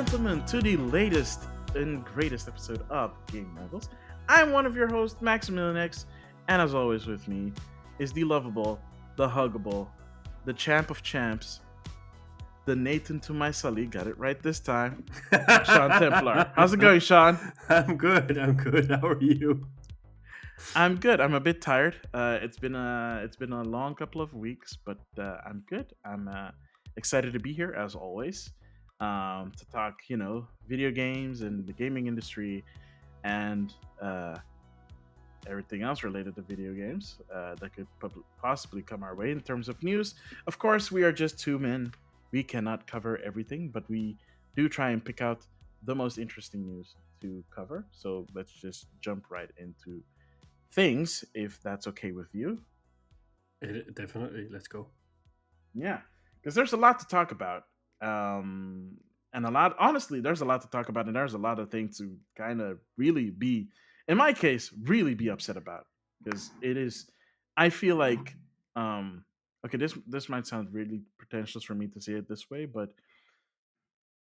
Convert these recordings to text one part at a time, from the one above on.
gentlemen, to the latest and greatest episode of Game Rivals. I'm one of your hosts, Maximilian X, and as always with me is the lovable, the huggable, the champ of champs, the Nathan to my Sully, got it right this time, Sean Templar. How's it going, Sean? I'm good. I'm good. How are you? I'm good. I'm a bit tired. It's been a long couple of weeks, but I'm good. I'm excited to be here as always, to talk, video games and the gaming industry and everything else related to video games that could possibly come our way in terms of news. Of course, we are just two men. We cannot cover everything, but we do try and pick out the most interesting news to cover. So let's just jump right into things, if that's okay with you. Definitely. Let's go. Yeah, because there's a lot to talk about, and a lot. Honestly, there's a lot to talk about, and there's a lot of things to kind of really be, in my case, really be upset about because it is. I feel like, okay, this might sound really pretentious for me to say it this way, but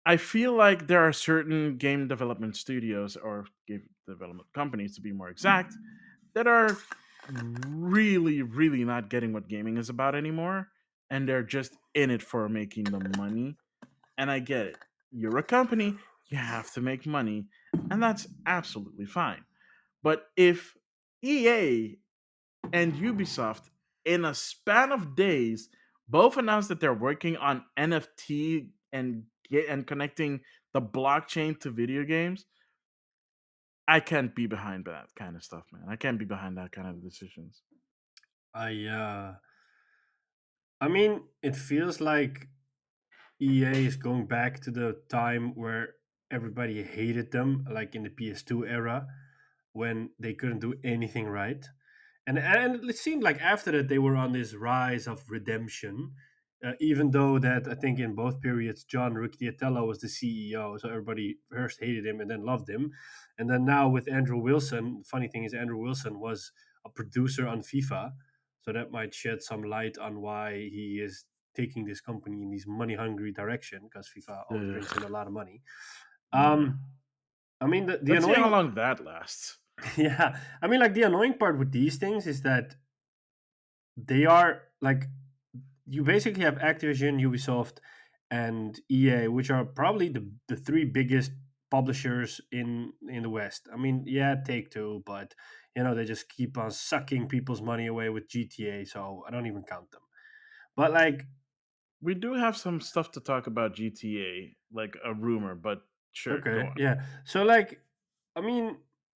I feel like there are certain game development studios or game development companies, to be more exact, that are really, really not getting what gaming is about anymore, and they're just in it for making the money. And I get it. You're a company, you have to make money, and that's absolutely fine. But if EA and Ubisoft, in a span of days, both announced that they're working on NFT and connecting the blockchain to video games, I can't be behind that kind of stuff, man. I can't be behind that kind of decisions. I uh I mean, it feels like EA is going back to the time where everybody hated them, like in the PS2 era, when they couldn't do anything right. And it seemed like after that they were on this rise of redemption. Even though that I think in both periods John Ricciatello was the CEO, so everybody first hated him and then loved him, and then now with Andrew Wilson, the funny thing is Andrew Wilson was a producer on FIFA, so that might shed some light on why he is taking this company in this money hungry direction because FIFA always brings in Ugh, a lot of money. yeah. Um, I mean the Let's see how annoying long that lasts. yeah, I mean like the annoying part with these things is that they are like you basically have Activision, Ubisoft, and EA, which are probably the three biggest publishers in the West. I mean, yeah, Take Two, but they just keep on sucking people's money away with GTA, so I don't even count them. But like, We do have some stuff to talk about GTA, like a rumor, but sure, go okay, on. yeah. So like, I mean,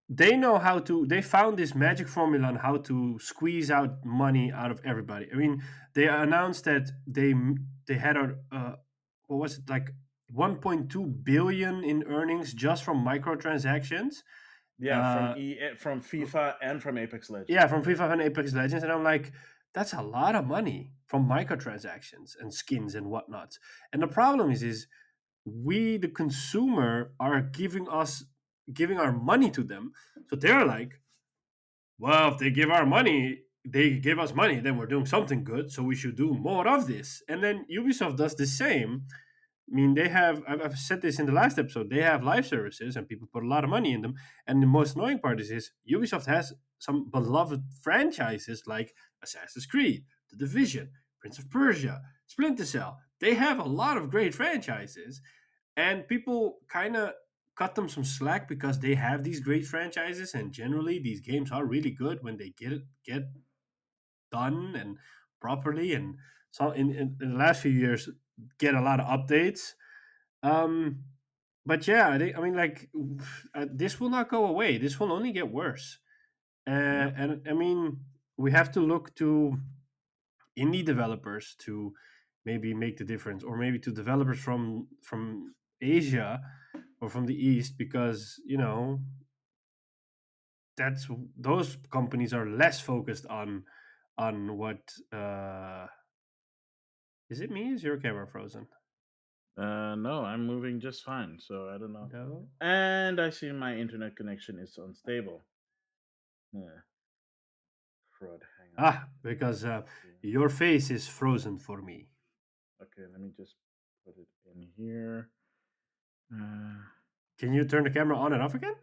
they know how to. They found this magic formula on how to squeeze out money out of everybody. I mean, they announced that they had what was it like 1.2 billion in earnings just from microtransactions. Yeah, Uh, from FIFA and from Apex yeah, Legends. from FIFA and Apex Legends, and I'm like, that's a lot of money from microtransactions and skins and whatnot. And the problem is we the consumer are giving our money to them, so they're like, well, if they give us money, then we're doing something good, so we should do more of this. And then Ubisoft does the same. I mean, I've said this in the last episode, they have live services and people put a lot of money in them. And the most annoying part is Ubisoft has some beloved franchises like Assassin's Creed, The Division, Prince of Persia, Splinter Cell. They have a lot of great franchises, and people kind of cut them some slack because they have these great franchises, and generally these games are really good when they get done and properly. And so in the last few years, get a lot of updates. um, but yeah, I mean, like, this will not go away. This will only get worse. Yep. And I mean, we have to look to indie developers to maybe make the difference, or maybe to developers from Asia or from the East, because that's those companies are less focused on what is it me? Is your camera frozen? No, I'm moving just fine, so I don't know. No. And I see my internet connection is unstable. Yeah, crud. Hang on. Because Yeah. your face is frozen for me. Okay, let me just put it in here. Uh, Can you turn the camera on and off again?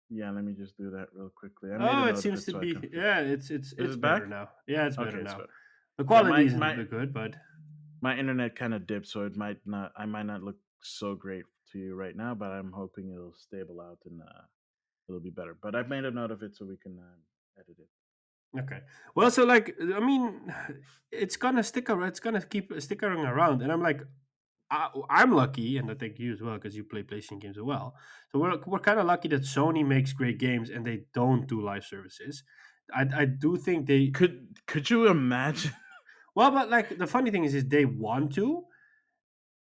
yeah, let me just do that real quickly. I made a Oh, it note of seems it to so I can. be. Yeah, Is it's it better back? now. Yeah, it's Okay, better it's now. better. The Yeah, quality isn't that good, but my internet kind of dipped, so it might not. I might not look so great to you right now, but I'm hoping it'll stable out and it'll be better. But I've made a note of it so we can edit it. okay. Well, so like, I mean, it's gonna stick around. It's gonna keep sticking around, and I'm like, I'm lucky, and I think you as well, because you play PlayStation games as well. So we're kind of lucky that Sony makes great games and they don't do live services. I do think they Could you imagine? well, but like the funny thing is they want to.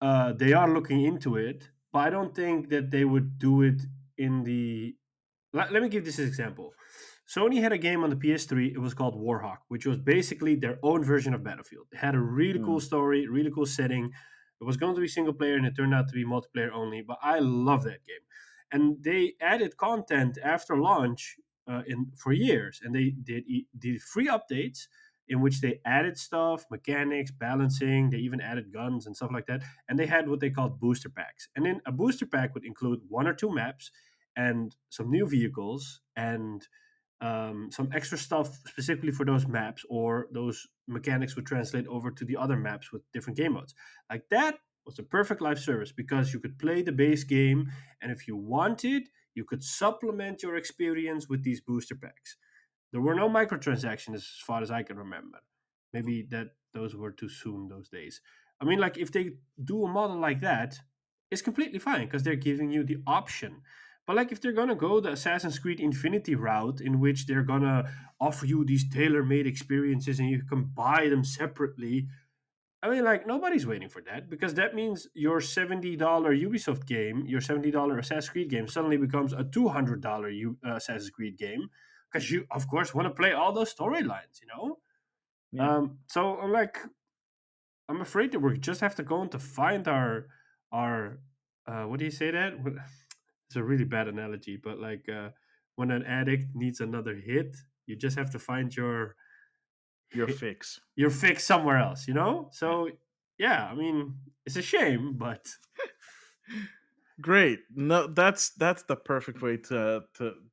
They are looking into it, but I don't think that they would do it in the. Let me give this example. Sony had a game on the PS3. It was called Warhawk, which was basically their own version of Battlefield. It had a really cool Hmm, story, really cool setting. It was going to be single player, and it turned out to be multiplayer only. But I love that game, and they added content after launch in for years, and they did free updates in which they added stuff, mechanics, balancing. They even added guns and stuff like that. And they had what they called booster packs. And then a booster pack would include one or two maps and some new vehicles and some extra stuff specifically for those maps, or those mechanics would translate over to the other maps with different game modes. Like that was a perfect live service because you could play the base game, and if you wanted, you could supplement your experience with these booster packs. There were no microtransactions as far as I can remember. Maybe that those were too soon those days. I mean, like if they do a model like that, it's completely fine because they're giving you the option. But like if they're gonna go the Assassin's Creed Infinity route, in which they're gonna offer you these tailor-made experiences and you can buy them separately, I mean, like nobody's waiting for that because that means your $70 Ubisoft game, your $70 Assassin's Creed game, suddenly becomes a $200 Assassin's Creed game because you, of course, want to play all those storylines. yeah, So I'm like, I'm afraid that we just have to go on to find our what do you say that? It's a really bad analogy, but like when an addict needs another hit, you just have to find your hit, fix. your fix somewhere else. Yeah. So yeah, I mean, it's a shame, but Great. No, that's the perfect way to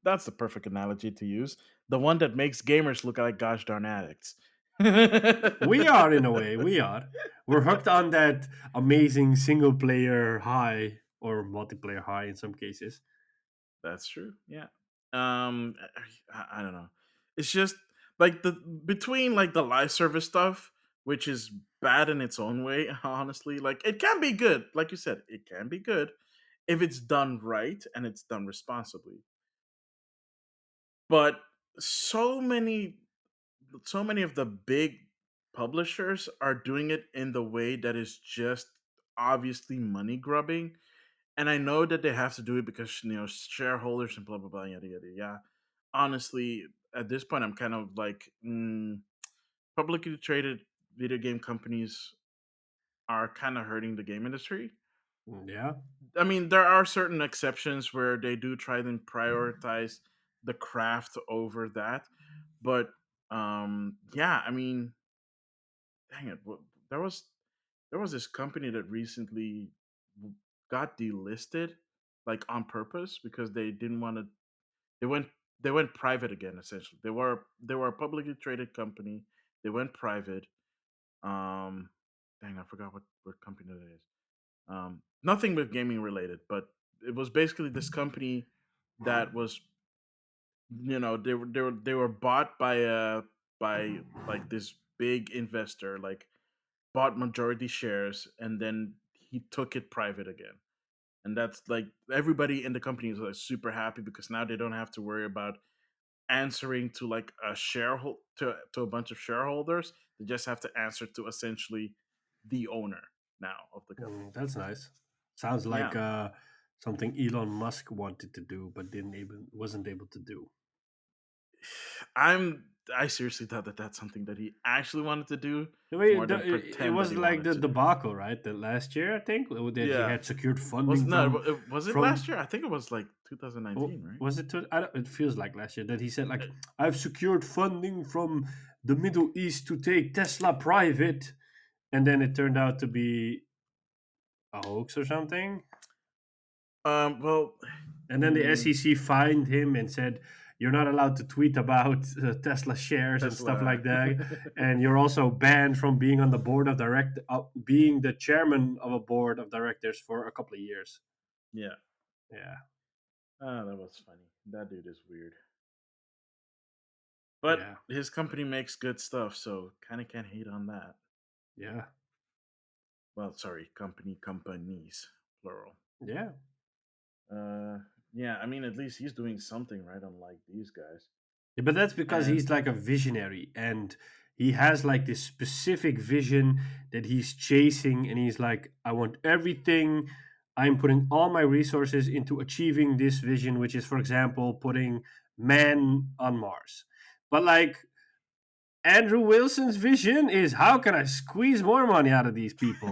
that's the perfect analogy to use. The one that makes gamers look like gosh darn addicts. we are in a way. We are. We're hooked on that amazing single player high or multiplayer high in some cases. That's true. Yeah. I don't know. It's just like the between like the live service stuff, which is bad in its own way. Honestly, like it can be good. Like you said, it can be good if it's done right and it's done responsibly. But so many so many of the big publishers are doing it in the way that is just obviously money grubbing. And I know that they have to do it because shareholders and blah blah blah yada yada. Yeah, honestly, at this point, I'm kind of like publicly traded video game companies are kind of hurting the game industry. Yeah. I mean, there are certain exceptions where they do try and prioritize the craft over that, but yeah, I mean, dang it, there was this company that recently got delisted, like on purpose because they didn't want to. They went they went private again. Essentially, they were a publicly traded company. They went private. Um, dang, I forgot what company that is. Nothing with gaming related, but it was basically this company that was they were bought by like this big investor, like bought majority shares, and then he took it private again. And that's like everybody in the company is like super happy because now they don't have to worry about answering to like a shareholder to a bunch of shareholders. They just have to answer to essentially the owner now of the company. That's nice. Sounds like Yeah, something Elon Musk wanted to do but wasn't able to do. I seriously thought that that's something that he actually wanted to do Wait, more than it pretend that was he like wanted the to. debacle, right? The last year, I think, that he Yeah, had secured was funding no, was it last from. year? I think it was like 2019, right? Was it? I don't, it feels like last year that he said like, "I've secured funding from the Middle East to take Tesla private," and then it turned out to be a hoax or something. Well, And then the mm, SEC fined him and said, "You're not allowed to tweet about Tesla shares and stuff Tesla. like that, and you're also banned from being on the board of being the chairman of a board of directors for a couple of years." Yeah. Yeah, Ah, that was funny. That dude is weird. But yeah, his company makes good stuff, so kind of can't hate on that. yeah, Well, sorry, companies, plural. yeah. Uh, yeah, I mean, at least he's doing something right, unlike these guys. Yeah, but that's because And he's like a visionary and he has like this specific vision that he's chasing. And he's like, I want everything. I'm putting all my resources into achieving this vision, which is, for example, putting man on Mars. But like Andrew Wilson's vision is, how can I squeeze more money out of these people?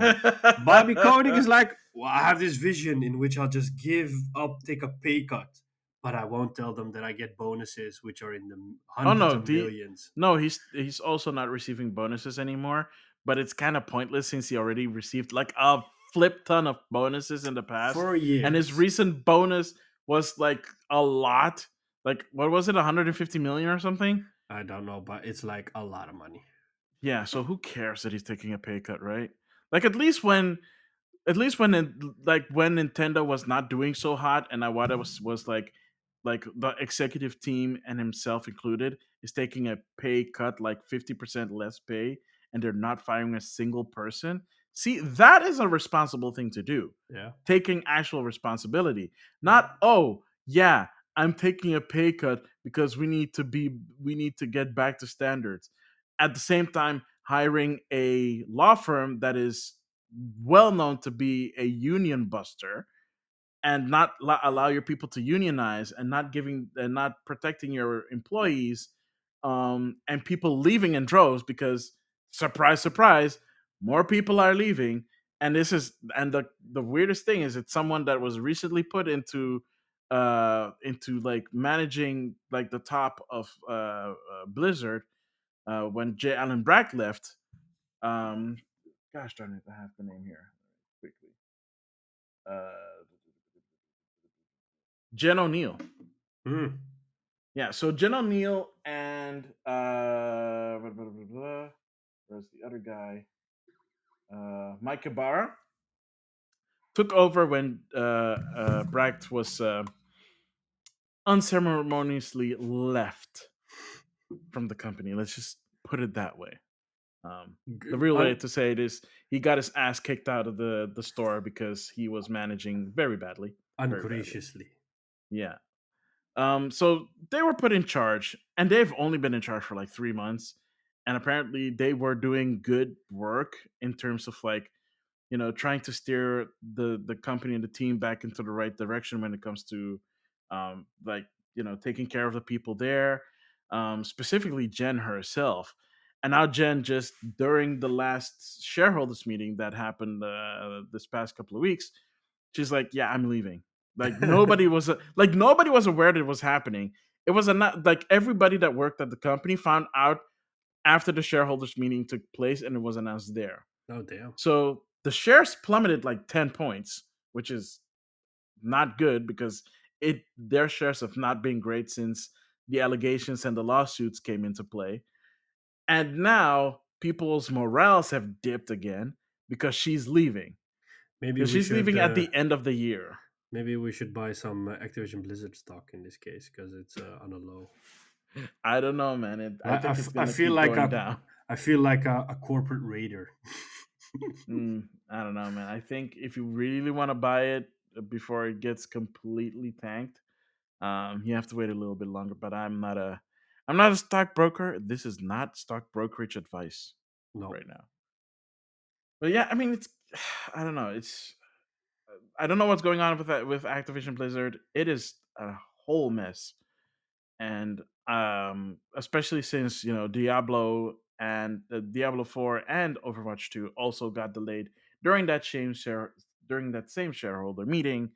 Bobby Kotick is like, well, I have this vision in which I'll just give up, take a pay cut, but I won't tell them that I get bonuses, which are in the oh hundreds no, of the millions no, he's also not receiving bonuses anymore. But it's kind of pointless since he already received like a flip ton of bonuses in the past, for and his years. recent bonus was like a lot. Like what was it, 150 million or something? I don't know, but it's like a lot of money. Yeah, so who cares that he's taking a pay cut, right? Like like when Nintendo was not doing so hot, and Iwata was like the executive team and himself included is taking a pay cut, like 50% less pay, and they're not firing a single person. See, that is a responsible thing to do. Yeah. Taking actual responsibility, not, oh yeah, I'm taking a pay cut because we need to get back to standards. At the same time, hiring a law firm that is well known to be a union buster, and not allow your people to unionize, and not giving and not protecting your employees, and people leaving in droves because, surprise surprise, more people are leaving. And this is and the weirdest thing is it's someone that was recently put into like managing like the top of Blizzard, when J. Allen Brack left. um Gosh darn it, I have the name here quickly. uh Jen O'Neill. Hmm. Yeah, so Jen O'Neill and where's the other guy? Mike Ibarra took over when Bracht was unceremoniously left from the company. Let's just put it that way. The real way Un- to say it is he got his ass kicked out of the store because he was managing very badly. ungraciously. Yeah. So they were put in charge, and they've only been in charge for like 3 months, and apparently they were doing good work in terms of like, trying to steer the company and the team back into the right direction when it comes to, like, taking care of the people there, specifically Jen herself. And now Jen, just during the last shareholders meeting that happened this past couple of weeks, she's like, "Yeah, I'm leaving." Like nobody was aware that it was happening. It was a not like everybody that worked at the company found out after the shareholders meeting took place, and it was announced there. Oh, damn. So the shares plummeted like 10 points, which is not good because their shares have not been great since the allegations and the lawsuits came into play. And now people's morals have dipped again because she's leaving. Maybe Because we she's should leaving at the end of the year. buy some Activision Blizzard stock in this case because it's on a low. I don't know, man. I think it's I gonna feel keep like going down. a corporate raider. I don't know, man. I think if you really want to buy it before it gets completely tanked, you have to wait a little bit longer. But I'm not a stockbroker. This is not stock brokerage advice No, right now. But yeah, I mean, it's I don't know. I don't know what's going on with that with Activision Blizzard. It is a whole mess, and especially since Diablo 4 and Overwatch 2 also got delayed during during that same shareholder meeting.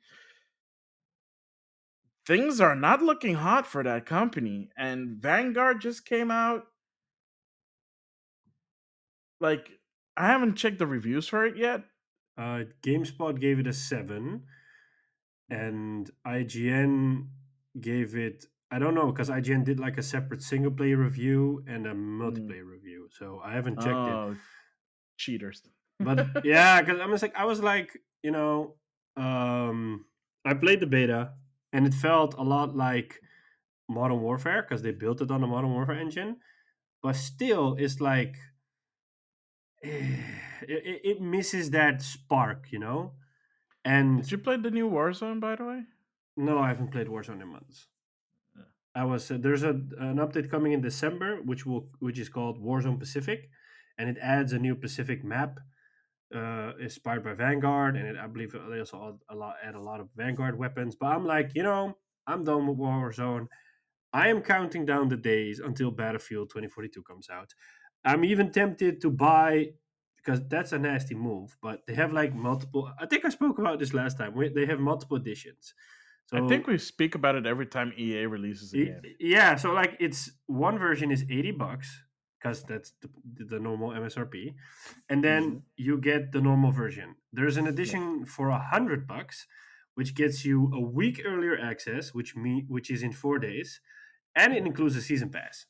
Things are not looking hot for that company, and Vanguard just came out. Like, I haven't checked the reviews for it yet. GameSpot gave it a 7. and IGN gave it. I don't know because IGN did like a separate single player review and a Mm. multiplayer review, so I haven't checked it. Oh, cheaters. But yeah, because I was like, I played the beta and it felt a lot like Modern Warfare because they built it on the Modern Warfare engine, but still, it's like it misses that spark, Did And you play the new Warzone, by the way? no, I haven't played Warzone in months. Yeah. I was there's an update coming in December, which is called Warzone Pacific, and it adds a new Pacific map, inspired by Vanguard, and I believe they also add a lot of Vanguard weapons. But I'm like, I'm done with Warzone. I am counting down the days until Battlefield 2042 comes out. I'm even tempted to buy because that's a nasty move, but they have like multiple. I think I spoke about this last time. They have multiple editions. I think So we speak about it every time EA releases a game. yeah, so like it's one version is $80 because that's the normal MSRP, and Hmm. then you get the normal version. There's an Yeah. edition for $100, which gets you a week earlier access, which is in 4 days, and it Yeah. includes a season pass.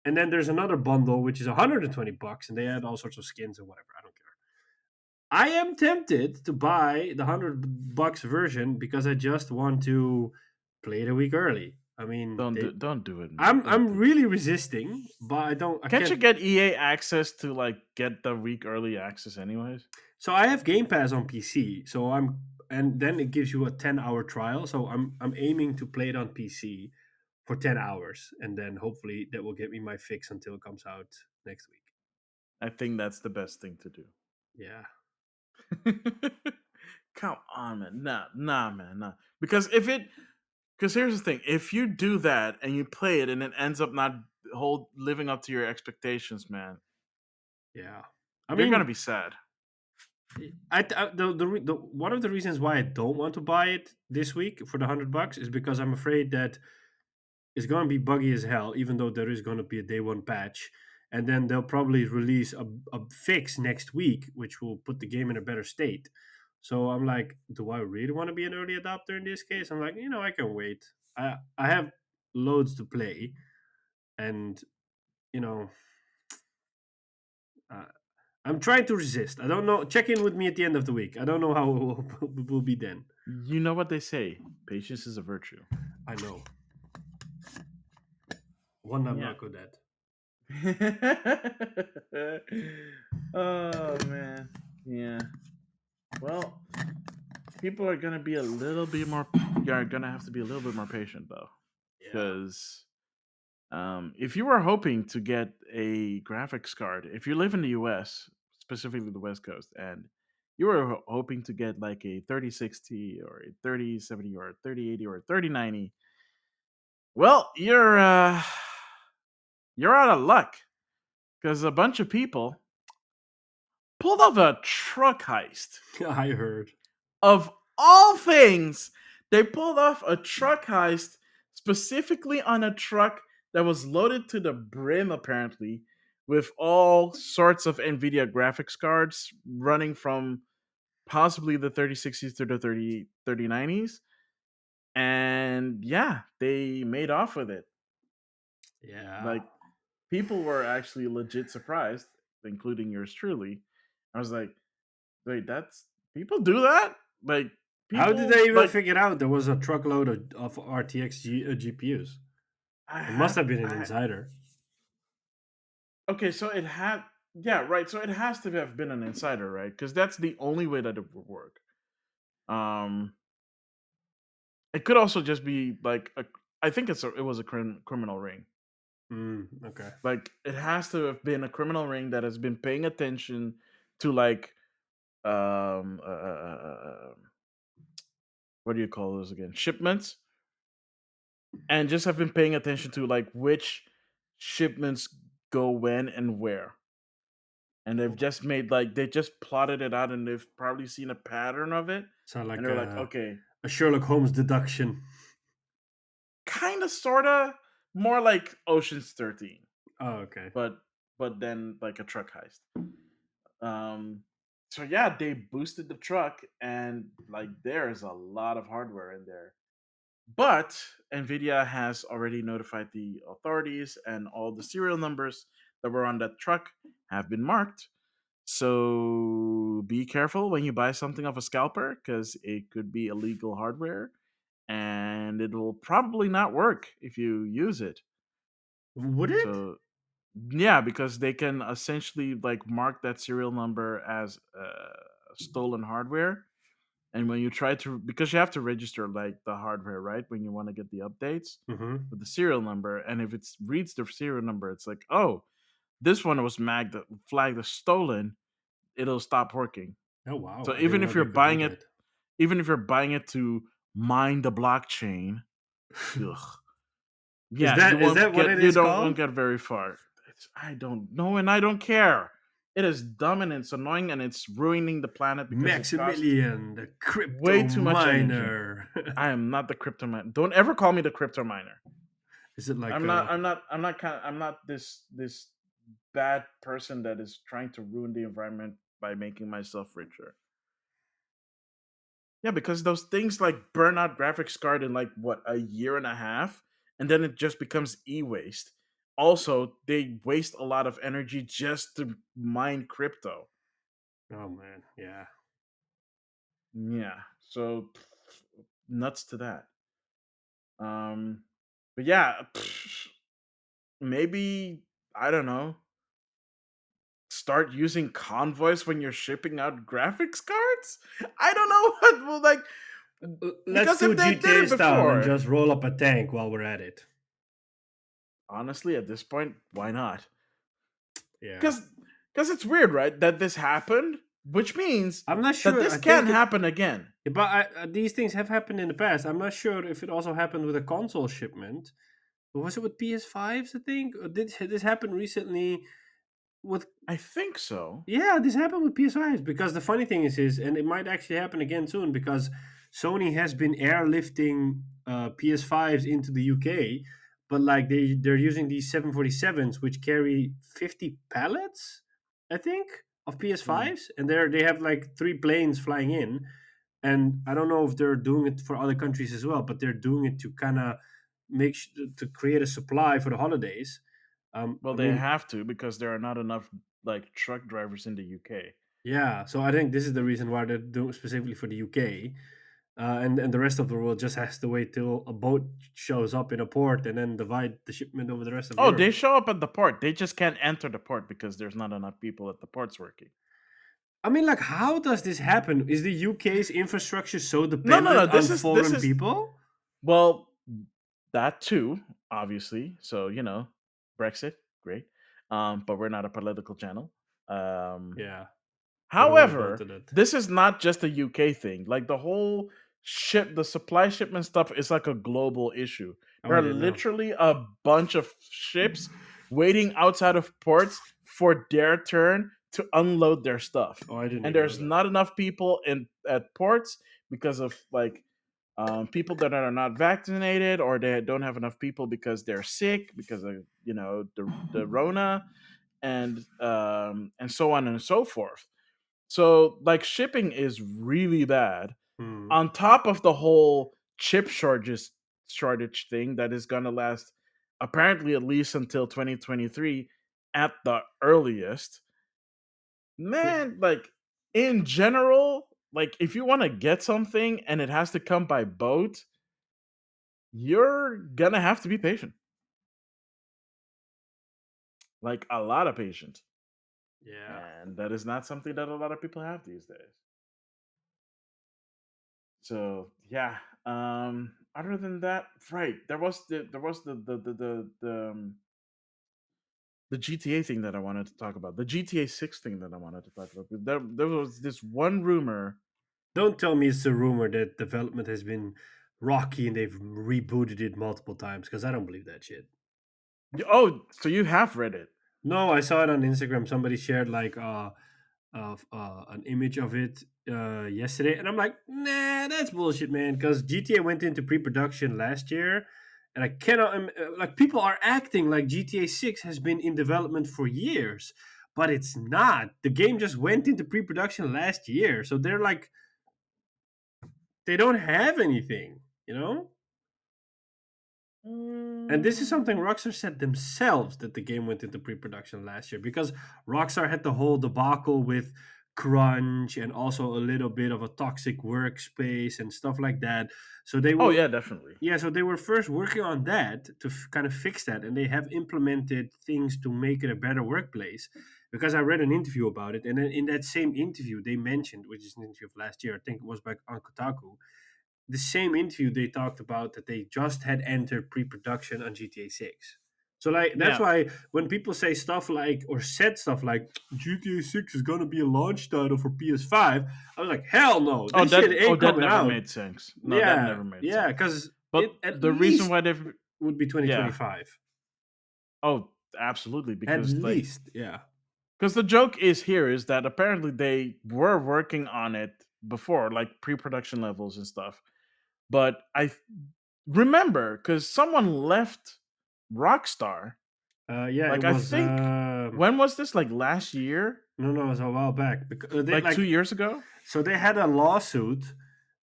And then there's another bundle which is $120, and they add all sorts of skins and whatever. I don't care. I am tempted to buy the $100 version because I just want to play it a week early. I mean, Don't do it, man. I'm Don't I'm do it. really resisting, but I Can't you can't. get EA access to like get the week early access anyways? So I have Game Pass on PC. And then it gives you a 10-hour trial. So I'm aiming to play it on PC for 10 hours, and then hopefully that will get me my fix until it comes out next week. I think that's the best thing to do. Yeah, Come on, man. Nah, man, nah. Because here's the thing: if you do that and you play it and it ends up not hold living up to your expectations, man, yeah. I you're gonna mean, be sad. the one of the reasons why I don't want to buy it this week for the $100 is because I'm afraid that it's going to be buggy as hell, even though there is going to be a day one patch. And then they'll probably release a fix next week, which will put the game in a better state. So I'm like, do I really want to be an early adopter in this case? I'm like, I can wait. I have loads to play, and you know, uh, I'm trying to resist. I don't know. Check in with me at the end of the week. I don't know how it will be then. You know what they say: patience is a virtue. I know. One I'm Yeah. not good at. Oh man. Yeah. Well, people are gonna be a little bit more. You're gonna have to be a little bit more patient though, Yeah. because if you were hoping to get a graphics card, if you live in the US, specifically the West Coast, and you were hoping to get like a 3060 or a 3070 or a 3080 or a 3090, well, you're out of luck because a bunch of people pulled off a truck heist. I heard. Of all things, they pulled off a truck heist specifically on a truck that was loaded to the brim, apparently, with all sorts of NVIDIA graphics cards running from possibly the 3060s to the 3090s. And yeah, they made off with it. Yeah. Like, people were actually legit surprised, including yours truly. I was like, wait, that's people do that? Like, How did people they even like figure out there was a truckload of RTX GPUs? I It must have have been an I insider. okay, so it had yeah, right. So it has to have been an insider, right? Because that's the only way that it would work. Um, it could also just be like a. I think it was a criminal ring. Okay. Like it has to have been a criminal ring that has been paying attention to like um uh, uh, uh, uh, what do you call those again? Shipments, and just have been paying attention to like which shipments go when and where. And they've just made like they just plotted it out and they've probably seen a pattern of it Sound and like they're like, okay, a Sherlock Holmes deduction. kind of sorta more like Ocean's 13, Oh, okay. but then like a truck heist. um So yeah, they boosted the truck, and like there's a lot of hardware in there. But Nvidia has already notified the authorities, and all the serial numbers that were on that truck have been marked. So be careful when you buy something off a scalper, because it could be illegal hardware, and it will probably not work if you use it. Would it? So yeah, because they can essentially like mark that serial number as stolen hardware. And when you try to, because you have to register like the hardware, right? When you want to get the updates Mm-hmm. with the serial number, and if it reads the serial number, it's like, oh, this one was flagged as stolen. It'll stop working. Oh wow, So I didn't know they could do that. even if you're buying it to mine the blockchain, ugh, yeah, Is that what it you is don't won't called? get very far. I don't know, and I don't care. It is dumb and it's annoying and it's ruining the planet because it costs Maximilian, the way crypto too much energy. miner. I am not the crypto miner. Don't ever call me the crypto miner. Is it like I'm not. I'm not. I'm not. I'm not this bad person that is trying to ruin the environment by making myself richer. Yeah, because those things like burn out graphics card in like what, a year and a half, and then it just becomes e-waste. Also, they waste a lot of energy just to mine crypto. oh man, yeah. Yeah, so nuts to that. Um, but yeah, maybe I don't know. Start using convoys when you're shipping out graphics cards. I don't know what will like, Let's because do if they did GTA it style and before, just roll up a tank while we're at it. honestly, at this point, why not? Yeah. Because it's weird, right? That this happened, which means I'm not that sure. this I can think it, happen again. but these things have happened in the past. I'm not sure if it also happened with a console shipment. Or was it with PS5s? I think. Or did this happen recently with? I think so. Yeah, this happened with PS5s because the funny thing is, and it might actually happen again soon because Sony has been airlifting PS5s into the UK, but like they're using these 747s which carry 50 pallets, I think, of Hmm. PS5s, and they have like three planes flying in, and I don't know if they're doing it for other countries as well, but they're doing it to kind of to create a supply for the holidays. Well, I they mean, have to because there are not enough like truck drivers in the UK. yeah, so I think this is the reason why they're doing specifically for the UK, and the rest of the world just has to wait till a boat shows up in a port and then divide the shipment over the rest of Oh, Europe. they show up at the port. They just can't enter the port because there's not enough people at the ports working. I mean, like, how does this happen? Is the UK's infrastructure so No, no, no. dependent on This foreign is people? well, that too, obviously. So Brexit, great. But we're not a political channel. Um, Yeah, we don't want to go However, into that. this is not just a UK thing. Like the supply shipment stuff is like a global issue. Oh, There I are didn't know. literally a bunch of ships waiting outside of ports for their turn to unload their stuff. Oh, I didn't And even know there's that. not enough people in at ports because of like people that are not vaccinated, or they don't have enough people because they're sick because of the Rona, and so on and so forth. So like shipping is really bad. Hmm. On top of the whole shortage thing that is gonna last apparently at least until 2023 at the earliest. Yeah, Man, like in general, like if you want to get something and it has to come by boat, you're gonna have to be patient. Like a lot of patience. yeah. And that is not something that a lot of people have these days. So yeah. Other than that, right? The GTA thing that I wanted to talk about. The GTA 6 thing that I wanted to talk about. There was this one rumor. Don't tell me it's a rumor that development has been rocky and they've rebooted it multiple times because I don't believe that shit. Oh, so you have read it? No, I saw it on Instagram. Somebody shared like an image of it yesterday, and I'm like, nah, that's bullshit, man. Because GTA went into pre-production last year, and I cannot like people are acting like GTA 6 has been in development for years, but it's not. The game just went into pre-production last year, so they're like they don't have anything, you know. And this is something Mm, Rockstar said themselves, that the game went into pre-production last year because Rockstar had the whole debacle with crunch and also a little bit of a toxic workspace and stuff like that. So they oh were yeah, definitely. yeah, so they were first working on that to kind of fix that, and they have implemented things to make it a better workplace. Because I read an interview about it, and then in that same interview they mentioned, which is an interview of last year, I think it was by on Kotaku, the same interview they talked about that they just had entered pre-production on GTA 6. So like that's Yeah. why when people say stuff like or said stuff like GTA 6 is gonna be a launch title for PS5, I was like, hell no, Oh, that shit ain't that coming never out. made sense. No, that Yeah, never made yeah, sense. because But it at the reason least why they've would be yeah. 2025. Oh, absolutely. At Because like least, yeah. because the joke is here is that apparently they were working on it before, like pre-production levels and stuff. But remember because someone left Rockstar. Yeah, it Like I was think when was this? Like last year? no, it was a while back because they Like two like years ago? so they had a lawsuit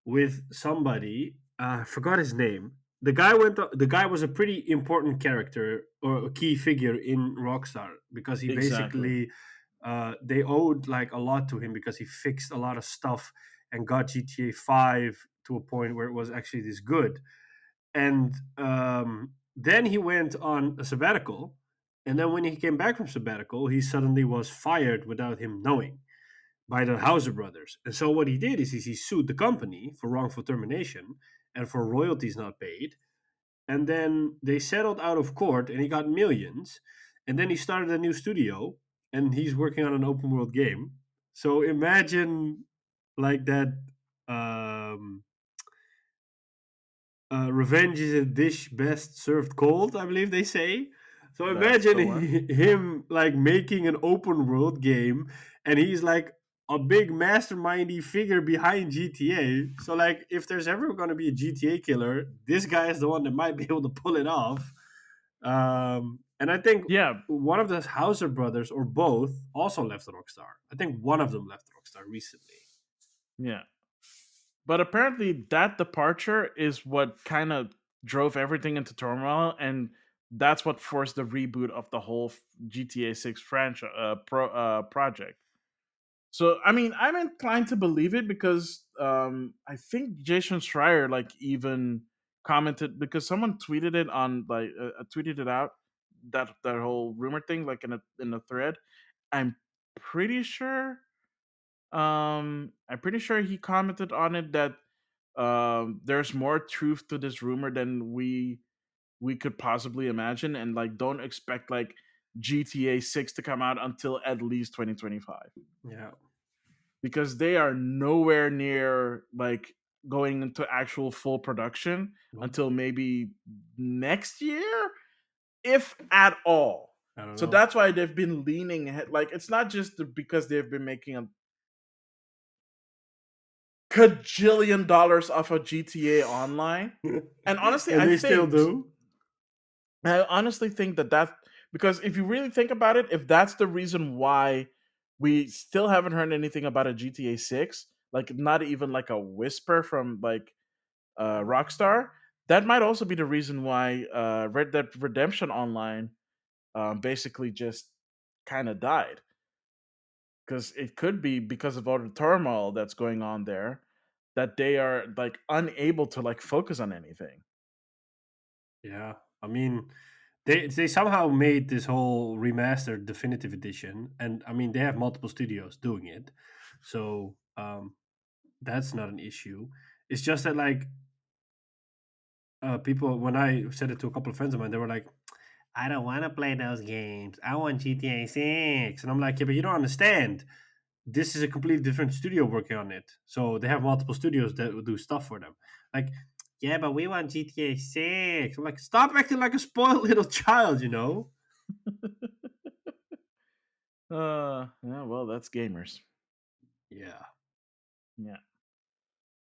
with somebody. I forgot his name. The guy went. The guy was a pretty important character or a key figure in Rockstar because he Exactly. basically they owed like a lot to him because he fixed a lot of stuff and got GTA 5 to a point where it was actually this good. And then he went on a sabbatical. And then when he came back from sabbatical, he suddenly was fired without him knowing by the Hauser brothers. And so what he did is he sued the company for wrongful termination and for royalties not paid. And then they settled out of court and he got millions. And then he started a new studio and he's working on an open world game. So imagine like that um revenge is a dish best served cold, I believe they say. So That's imagine the one. him like making an open world game, and he's like a big mastermindy figure behind GTA. So like, if there's ever going to be a GTA killer, this guy is the one that might be able to pull it off. And I think Yeah, one of the Hauser brothers, or both, also left Rockstar. I think one of them left Rockstar recently. yeah. But apparently that departure is what kind of drove everything into turmoil, and that's what forced the reboot of the whole GTA 6 franchise project. So I mean, I'm inclined to believe it because I think Jason Schreier like even commented because someone tweeted it on like tweeted it out, that whole rumor thing like in a thread. I'm pretty sure I'm pretty sure he commented on it that there's more truth to this rumor than we could possibly imagine, and like don't expect like GTA 6 to come out until at least 2025 Yeah. because they are nowhere near like going into actual full production Nope. until maybe next year, if at all. I don't So know. that's why they've been leaning ahead. Like it's not just because they've been making a cajillion dollars off of GTA Online. And honestly, And they still do. I honestly think that because if you really think about it, if that's the reason why we still haven't heard anything about a GTA 6, like not even like a whisper from like Rockstar, that might also be the reason why Red Dead Redemption Online basically just kind of died. Because it could be because of all the turmoil that's going on there that they are like unable to like focus on anything. Yeah, I mean, they somehow made this whole remastered definitive edition, and I mean they have multiple studios doing it, so that's not an issue. It's just that like people, when I said it to a couple of friends of mine, they were like, "I don't want to play those games. I want GTA 6," and I'm like, "Yeah, but you don't understand. This is a completely different studio working on it. So they have multiple studios that will do stuff for them. Like, yeah, but we want GTA 6. I'm like, stop acting like a spoiled little child, you know? Yeah, well, that's gamers. Yeah. Yeah.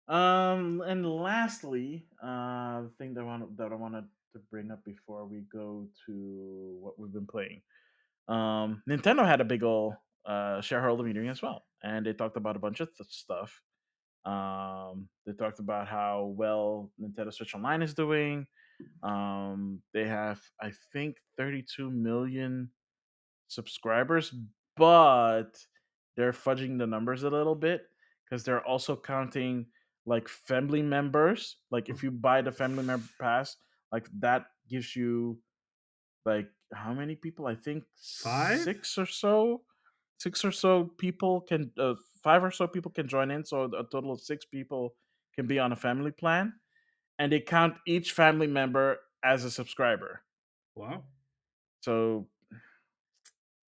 And lastly, the thing that I wanted to bring up before we go to what we've been playing. Nintendo had a big ol' shareholder meeting as well, and they talked about a bunch of stuff. They talked about how well Nintendo Switch Online is doing. They have, I think, 32 million subscribers, but they're fudging the numbers a little bit because they're also counting like family members. Like if you buy the family member pass, like that gives you like how many people? I think Five? six or so. Six or so people can, five or so people can join in. So a total of six people can be on a family plan, and they count each family member as a subscriber. Wow. So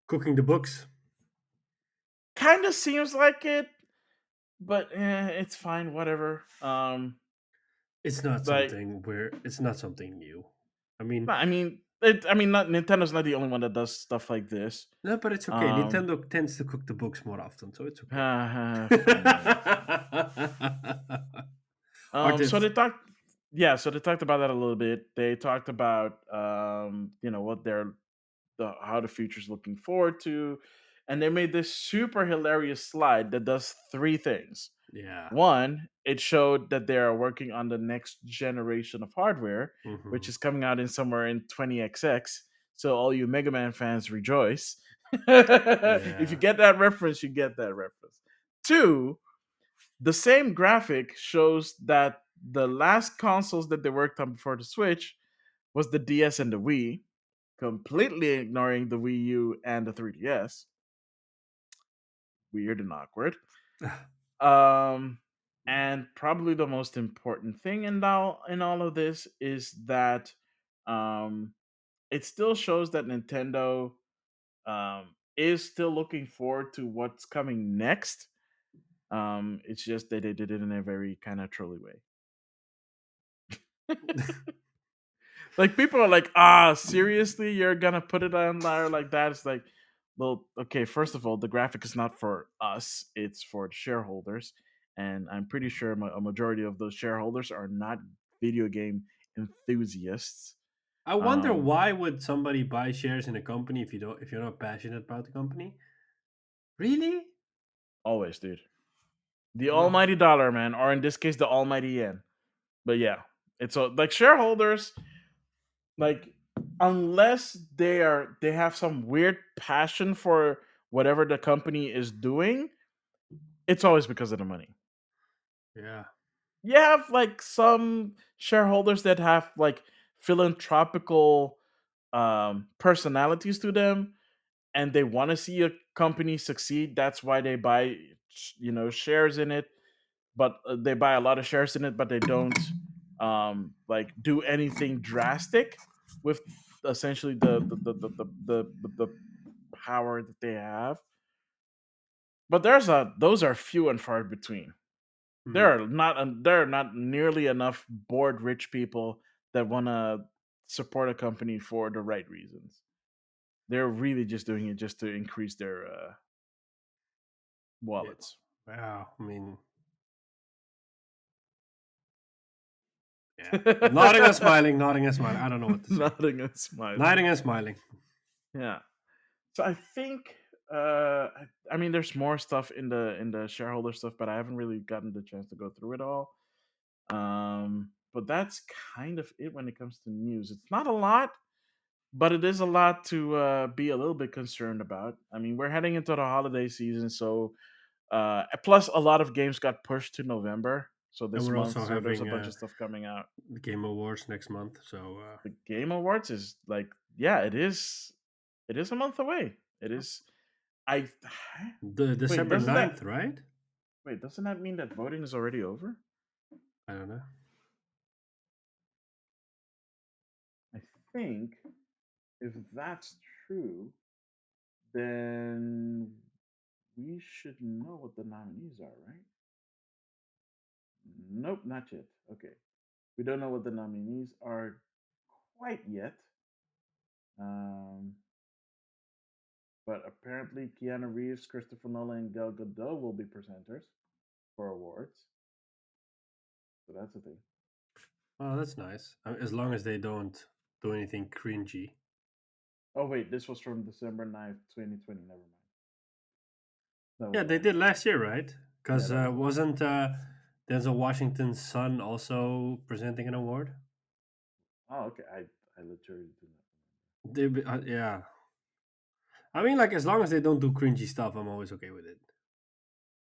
Cooking the books. kind of seems like it, but it's fine, whatever. It's not Like, something where it's not something new. I mean, no, I mean, not Nintendo's not the only one that does stuff like this. no, but it's okay. Um, Nintendo tends to cook the books more often, so it's okay. Fine. So Artists, they talked, yeah. So they talked about that a little bit. They talked about, what how the future's looking forward to, and they made this super hilarious slide that does three things. yeah. One, it showed that they are working on the next generation of hardware, which Hmm. is coming out in somewhere in 20XX. So all you Mega Man fans rejoice. If you Yeah. get that reference, you get that reference. Two, the same graphic shows that the last consoles that they worked on before the Switch was the DS and the Wii, completely ignoring the Wii U and the 3DS. Weird and awkward. Um, and probably the most important thing in all of this is that um, it still shows that Nintendo is still looking forward to what's coming next. It's just that they did it in a very kind of trolly way. Like people are like, seriously, you're gonna put it on there like that? It's like, well, okay, first of all, the graphic is not for us, it's for the shareholders. And I'm pretty sure a majority of those shareholders are not video game enthusiasts. I wonder Um, why would somebody buy shares in a company if you're not passionate about the company? Really? Always, dude. The Wow. almighty dollar, man, or in this case, the almighty yen. But yeah, it's like shareholders, like unless they have some weird passion for whatever the company is doing, it's always because of the money. Yeah. You have like some shareholders that have like philanthropical personalities to them, and they want to see a company succeed. That's why they buy, shares in it. But they buy a lot of shares in it, but they don't like do anything drastic with essentially the power that they have. But those are few and far between. Hmm. There are not nearly enough bored rich people that want to support a company for the right reasons. They're really just doing it just to increase their Yeah. wallets. Wow. I mean, yeah. Nodding and smiling, nodding and smiling. I don't know what to say. Nodding and smiling. Nodding and smiling. Yeah. So I think I mean there's more stuff in the shareholder stuff, but I haven't really gotten the chance to go through it all. But that's kind of it when it comes to news. It's not a lot, but it is a lot to be a little bit concerned about. I mean, we're heading into the holiday season, so plus a lot of games got pushed to November, so And this we're month. also So there's a having bunch of stuff coming out. the Game Awards next month. So The Game Awards is like, yeah, it is. It is a month away. It is. I the wait. December Doesn't that 9th, right? wait? Doesn't that mean that voting is already over? I don't know. I think if that's true, then we should know what the nominees are, right? Nope, not yet. Okay, we don't know what the nominees are quite yet. Um, but apparently, Keanu Reeves, Christopher Nolan, and Gal Gadot will be presenters for awards. So that's a thing. Oh, that's nice. As long as they don't do anything cringy. Oh wait, this was from December 9th, 2020. Never mind. That Yeah, was they wrong. did last year, right? Yeah, Because that was wrong. wasn't Denzel Washington's son also presenting an award? Oh, okay. I literally did not. Yeah. I mean, like, as long as they don't do cringy stuff, I'm always okay with it.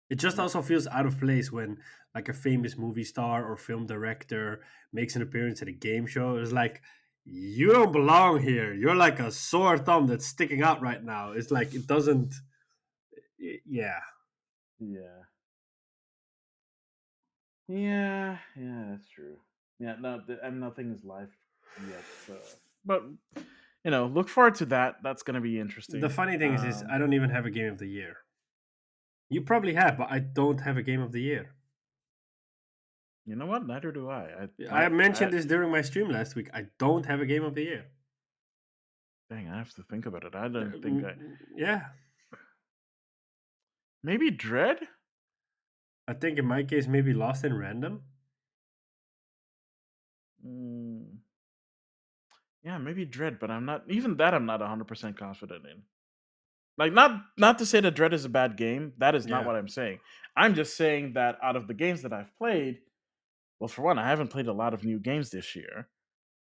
It just Yep. also feels out of place when, like, a famous movie star or film director makes an appearance at a game show. It's like, you don't belong here. You're like a sore thumb that's sticking out right now. It's like, it doesn't. Yeah. Yeah. Yeah. Yeah. That's true. Yeah. No. And nothing is live yet. So, but look forward to that. That's gonna be The interesting. funny thing is I don't even have a game of the year. You probably have, but I don't have a game of the year. You know what? Neither do I. I I mentioned this during my stream last week. I don't have a game of the year. dang. I have to think about it. I don't think I. Yeah, Maybe Dread. I think in my case, maybe Lost in Random. Mm, yeah, maybe Dread. But I'm not. Even that, I'm not 100% confident in. Like, not to say that Dread is a bad game. That is not Yeah, what I'm saying. I'm just saying that out of the games that I've played, well, for one, I haven't played a lot of new games this year.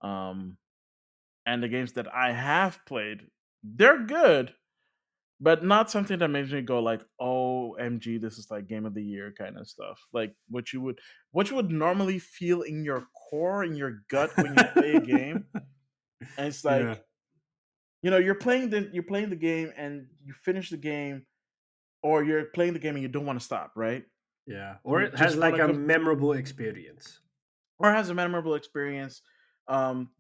Um, and the games that I have played, they're good, but not something that makes me go like, "OMG, this is like game of the year" kind of stuff. Like what you would normally feel in your core, in your gut when you play a game. And it's yeah, like, you're playing the game and you finish the game, or you're playing the game and you don't want to stop, right? yeah. Or You it has just want like to a come, memorable experience. or has a memorable experience,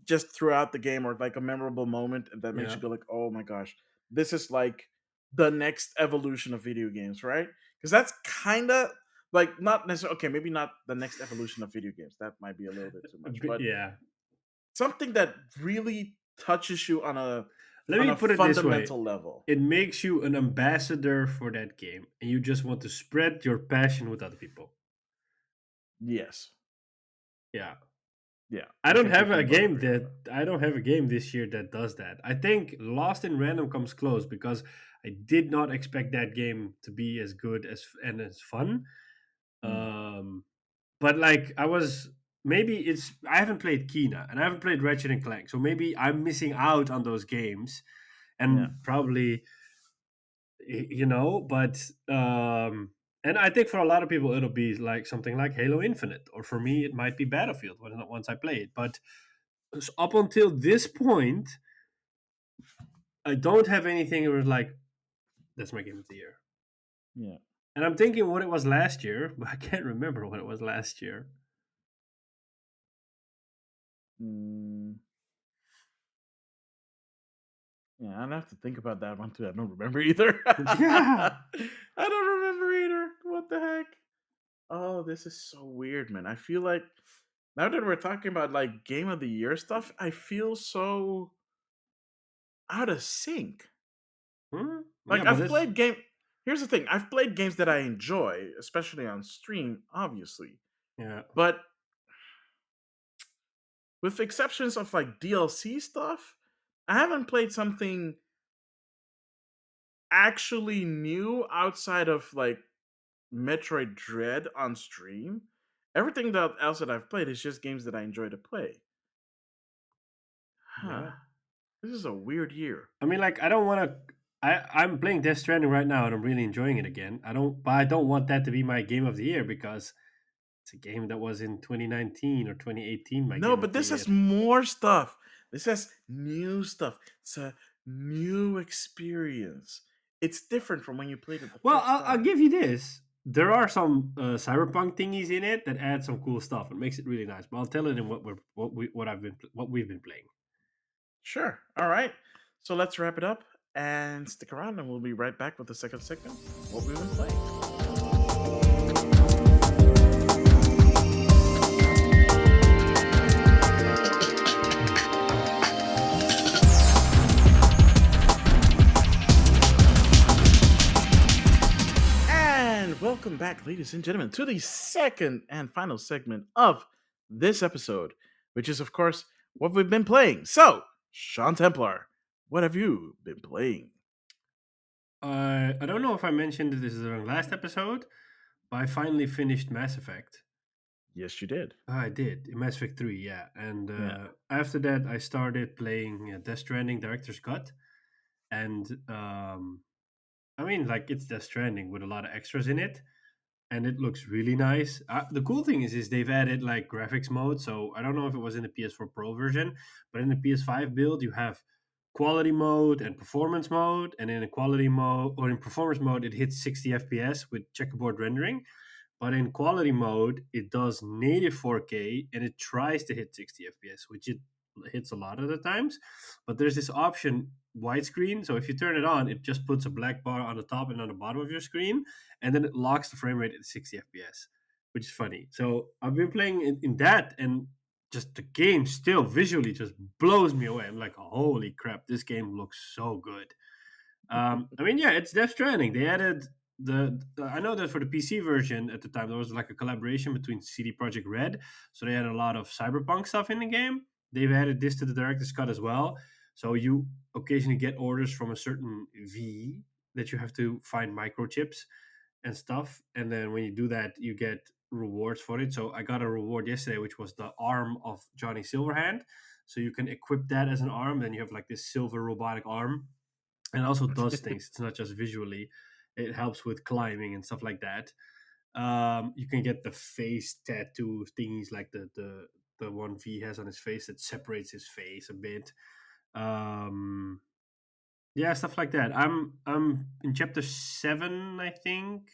just throughout the game, or like a memorable moment that makes Yeah, you go like, "Oh my gosh, this is like the next evolution of video games," right? Because that's kind of like, not necessarily, okay, maybe not the next evolution of video games. That might be a little bit too much, but yeah. something that really touches you on a Let on me a put it this way: fundamental level. it makes you an ambassador for that game, and you just want to spread your passion with other people. Yes, Yeah. yeah, I I don't can have take you a both game agree on that that. I don't have a game this year that does that. I think Lost in Random comes close because I did not expect that game to be as good as and as fun. Mm, Um, but like I was maybe it's I haven't played Kina and I haven't played Ratchet and Clank, so maybe I'm missing out on those games, yeah, and probably but and I think for a lot of people it'll be like something like Halo Infinite, or for me it might be Battlefield once I play it, but up until this point, I don't have anything where it's like that's my game of the year. yeah. And I'm thinking what it was last year, but I can't remember what it was last year. Mm, Yeah, I'd have to think about that one too. I don't remember either. Yeah. I don't remember either. What the heck? Oh, this is so weird, man. I feel like now that we're talking about like game of the year stuff, I feel so out of sync. Hmm? Yeah, Like, but I've it's played game. Here's the thing: I've played games that I enjoy, especially on stream, obviously. yeah. But with exceptions of like DLC stuff, I haven't played something actually new outside of like Metroid Dread on stream. Everything that else that I've played is just games that I enjoy to play. Huh. Yeah. This is a weird year. I mean, like, I don't want to. I'm playing Death Stranding right now, and I'm really enjoying it again. But I don't want that to be my game of the year because it's a game that was in 2019 or 2018 my No, game but of the this year. has more stuff. This has new stuff. It's a new experience. It's different from when you played it the Well, first I'll time. give you this. There are some cyberpunk thingies in it that add some cool stuff and makes it really nice. But I'll tell it in what we've been playing. Sure. All right. So let's wrap it up and stick around, and we'll be right back with the second segment. What we've been playing. And welcome back, ladies and gentlemen, to the second and final segment of this episode, which is, of course, what we've been playing. So, Sean Templar, What have you been playing? I don't know if I mentioned this in the last episode, but I finally finished Mass Effect. Yes, you did. I did Mass Effect 3, yeah. And Yeah. after that, I started playing Death Stranding Director's Cut, and I mean, like it's Death Stranding with a lot of extras in it, and it looks really nice. The cool thing is they've added like graphics mode. So I don't know if it was in the PS4 Pro version, but in the PS5 build, you have quality mode and performance mode, and in a quality mode or in performance mode, it hits 60 FPS with checkerboard rendering. But in quality mode, it does native 4K and it tries to hit 60 FPS, which it hits a lot of the times. But there's this option widescreen. So if you turn it on, it just puts a black bar on the top and on the bottom of your screen, and then it locks the frame rate at 60 FPS, which is funny. So I've been playing in that, and just the game still visually just blows me away. I'm like, holy crap, this game looks so good. I mean, yeah, it's Death Stranding. They added I know that for the PC version at the time there was like a collaboration between CD Projekt Red, so they had a lot of cyberpunk stuff in the game. They've added this to the director's cut as well. So you occasionally get orders from a certain V that you have to find microchips and stuff, and then when you do that, you get rewards for it. So I got a reward yesterday, which was the arm of Johnny Silverhand. So you can equip that as an arm, then you have like this silver robotic arm, and also does things. It's not just visually; it helps with climbing and stuff like that. You can get the face tattoo thingies, like the one V has on his face that separates his face a bit. Um, yeah, stuff like that. I'm in chapter 7, I think,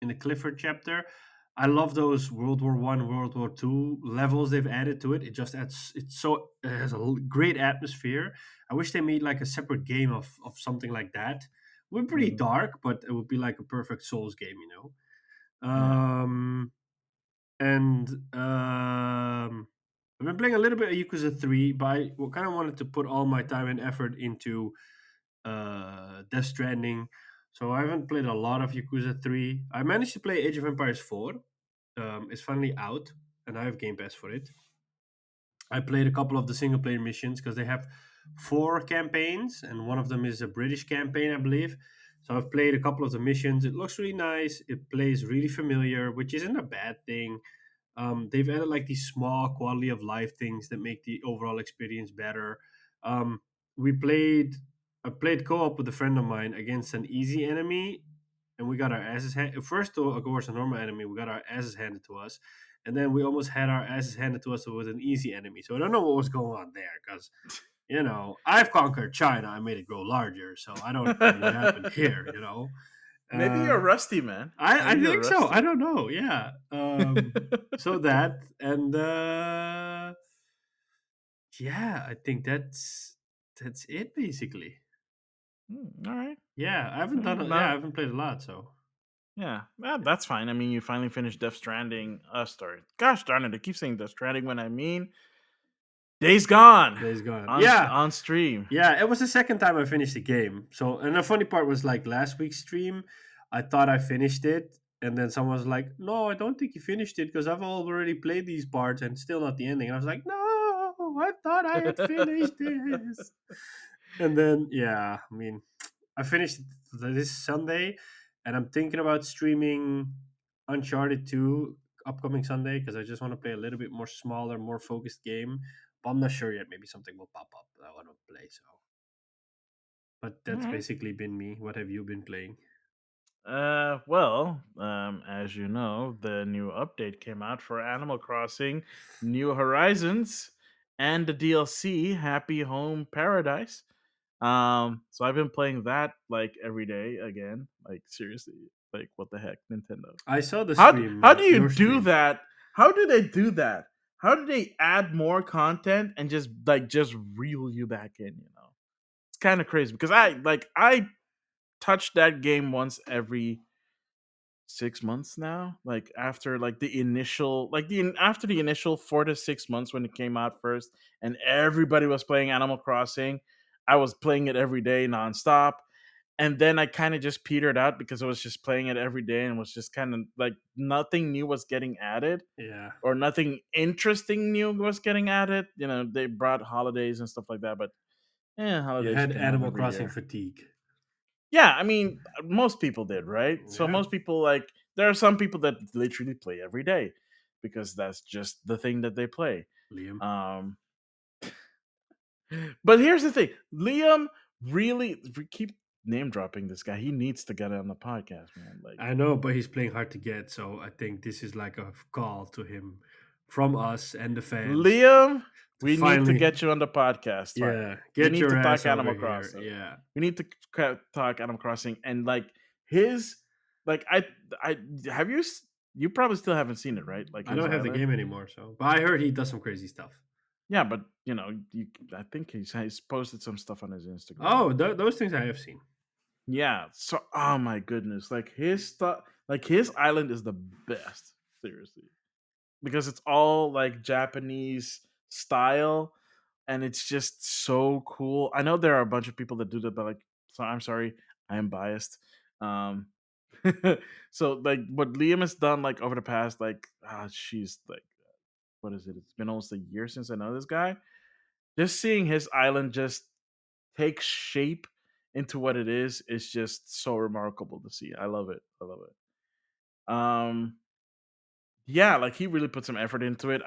in the Clifford chapter. I love those World War I, World War II levels they've added to it. It just adds. It has a great atmosphere. I wish they made like a separate game of something like that. It would be pretty Mhm. dark, but it would be like a perfect Souls game, you know. Yeah. And I've been playing a little bit of Yakuza 3, but I kind of wanted to put all my time and effort into Death Stranding. So I haven't played a lot of Yakuza 3. I managed to play Age of Empires 4. It's finally out, and I have Game Pass for it. I played a couple of the single player missions because they have 4 campaigns, and one of them is a British campaign, I believe. So I've played a couple of the missions. It looks really nice. It plays really familiar, which isn't a bad thing. They've added like these small quality of life things that make the overall experience better. Um, we played, I played co-op with a friend of mine against an easy enemy, and we got our asses handed. First, to, of course, a normal enemy, we got our asses handed to us, and then we almost had our asses handed to us with an easy enemy. So I don't know what was going on there, because I've conquered China, I made it grow larger, so I don't know what happened here. Maybe Uh, you're rusty, man. I Maybe you're think so. I rusty. don't know. Yeah. So that, and yeah, I think that's it basically. All right. Yeah, I haven't All done. right. Yeah, I Now, haven't played a lot. So yeah, that's fine. I mean, you finally finished Death Stranding. Story. Gosh darn it! I keep saying Death Stranding when I mean Days Gone days gone. on Yeah, on stream. yeah. It was the second time I finished the game. So, and the funny part was like last week's stream, I thought I finished it, and then someone was like, "No, I don't think you finished it because I've already played these parts and still not the ending." And I was like, "No, I thought I had finished this." And then, yeah, I mean, I finished this Sunday, and I'm thinking about streaming Uncharted 2 upcoming Sunday because I just want to play a little bit more smaller, more focused game. But I'm not sure yet. Maybe something will pop up that I want to play. So, but All that's right. basically been me. What have you been playing? Well, as you know, the new update came out for Animal Crossing New Horizons and the DLC Happy Home Paradise. So I've been playing that like every day again. Like seriously, like what the heck, Nintendo? I saw the How stream, do you your do stream. that? How do they do that? How do they add more content and just reel you back in? It's kind of crazy because I touch that game once every 6 months now. Like after like the initial after the initial 4 to 6 months when it came out first, and everybody was playing Animal Crossing. I was playing it every day nonstop, and then I kind of just petered out because I was just playing it every day and was just kind of like nothing new was getting added Yeah. or nothing interesting new was getting added. They brought holidays and stuff like that, but Yeah, You holidays had come up Animal every Crossing year. fatigue. Yeah, I mean, most people did, right? So Yeah, most people like there are some people that literally play every day because that's just the thing that they play. Liam. Um, but here's the thing, Liam really we keep name dropping this guy. He needs to get on the podcast, man. Like I know, but he's playing hard to get, so I think this is like a call to him from us and the fans Liam, to we need to finally, get you on the podcast. yeah, Finally, we get need to your talk ass over Animal here. Crossing. Yeah, We need to talk Animal Crossing and like his like I have you you probably still haven't seen it, right? Like I his don't have the island. game anymore, so but I heard he does some crazy stuff. Yeah, but you know, I think he's posted some stuff on his Instagram. Oh, those things I have seen. Yeah. So, oh my goodness, like his stuff, like his island is the best. Seriously, because it's all like Japanese style, and it's just so cool. I know there are a bunch of people that do that, but like, so I'm sorry, I am biased. Um, so like what Liam has done, like over the past, like, she's like, what is it? It's been almost a year since I know this guy. Just seeing his island just take shape into what it is just so remarkable to see. I love it. I love it. Yeah, like he really put some effort into it.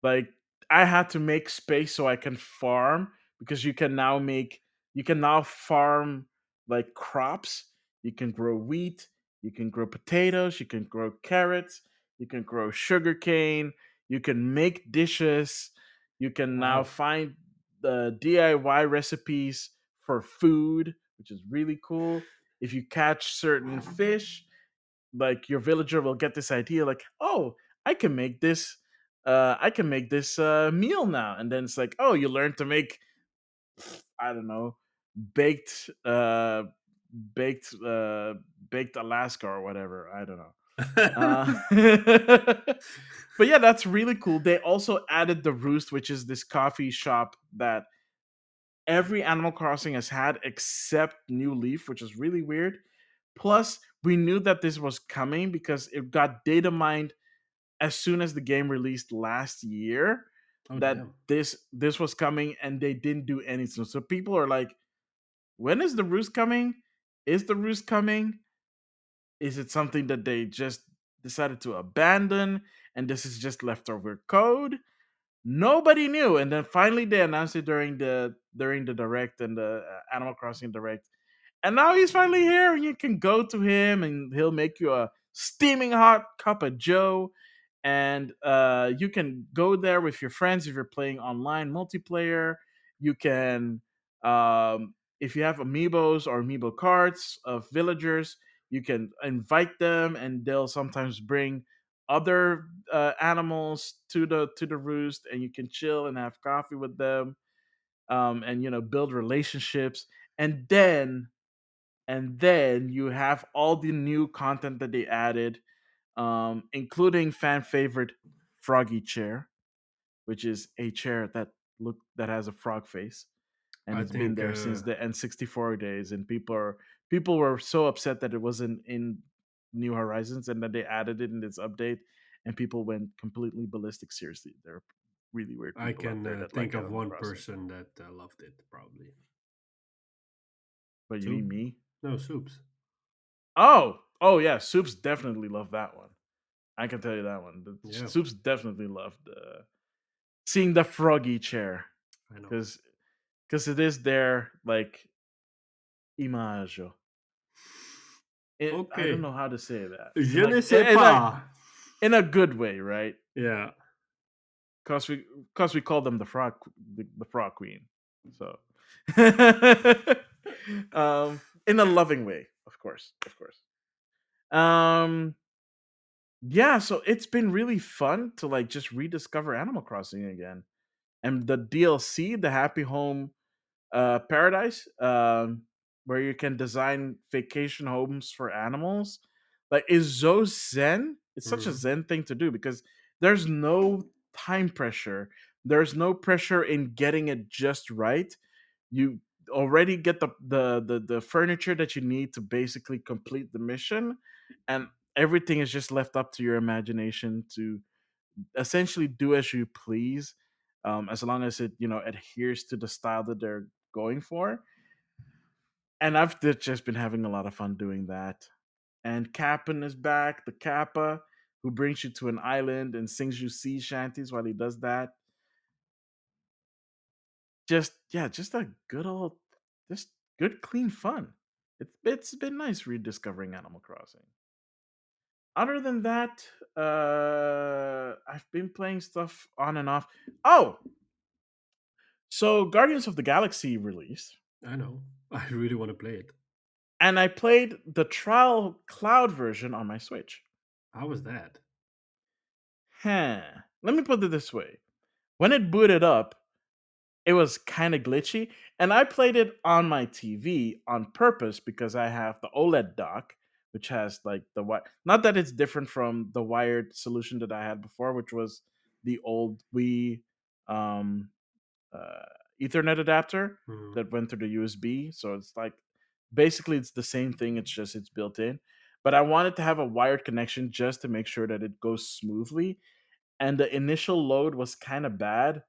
Like I had to make space so I can farm because you can now farm like crops. You can grow wheat, you can grow potatoes, you can grow carrots, you can grow sugarcane, you can make dishes, you can now Wow. find the DIY recipes for food, which is really cool. If you catch certain fish, like your villager will get this idea like, oh, I can make this meal now, and then it's like, oh, you learn to make, I don't know, baked baked baked Alaska or whatever, I don't know. But yeah, that's really cool. They also added the Roost, which is this coffee shop that every Animal Crossing has had except New Leaf, which is really weird. Plus, we knew that this was coming because it got data mined as soon as the game released last year, Oh that damn. this was coming, and they didn't do anything. So people are like, when is the Roost coming? Is the Roost coming? Is it something that they just decided to abandon and this is just leftover code? Nobody knew, and then finally they announced it during the direct and the Animal Crossing direct, and now he's finally here, and you can go to him, and he'll make you a steaming hot cup of Joe, and you can go there with your friends if you're playing online multiplayer. You can, if you have amiibos or amiibo cards of villagers, you can invite them, and they'll sometimes bring other animals to the roost, and you can chill and have coffee with them, and you know, build relationships, and then you have all the new content that they added, including fan favorite Froggy Chair, which is a chair that has a frog face, and I it's been think there since the N64 days. And people were so upset that it wasn't in New Horizons, and that they added it in this update, and people went completely ballistic. Seriously, there are really weird I people out can there that think like of Animal one Crossing. person that loved it probably. But you Soup? mean me? No, soups. Oh yeah, Soups definitely loved that one. I can tell you that one. The Yeah, Soups definitely loved seeing the Froggy Chair, I know. because it is their like image. I don't Okay. know how to say that. Je ne sais pas. In a good way, right? Yeah. Because we call them the frog queen. So, in a loving way, of course, of course. Um, yeah. So it's been really fun to like just rediscover Animal Crossing again, and the DLC, the Happy Home paradise, where you can design vacation homes for animals, like is so zen. It's such a Mhm. zen thing to do because there's no time pressure. There's no pressure in getting it just right. You already get the furniture that you need to basically complete the mission, and everything is just left up to your imagination to essentially do as you please. as long as it adheres to the style that they're going for. And just been having a lot of fun doing that. And Cap'n is back, the Kappa, who brings you to an island and sings you sea shanties while he does that. Just yeah, just a good old, just good clean fun. It's been nice rediscovering Animal Crossing. Other than that, I've been playing stuff on and off. Oh, so Guardians of the Galaxy released, I know. I really want to play it. and I played the trial cloud version on my Switch. How was that? Huh. Let me put it this way: when it booted up, it was kind of glitchy, and I played it on my TV on purpose because I have the OLED dock, which has like the not that it's different from the wired solution that I had before, which was the old Wii um, uh, Ethernet adapter Hmm. that went through the USB. So it's like basically it's the same thing. It's just it's built in. But I wanted to have a wired connection just to make sure that it goes smoothly. And the initial load was kind of bad,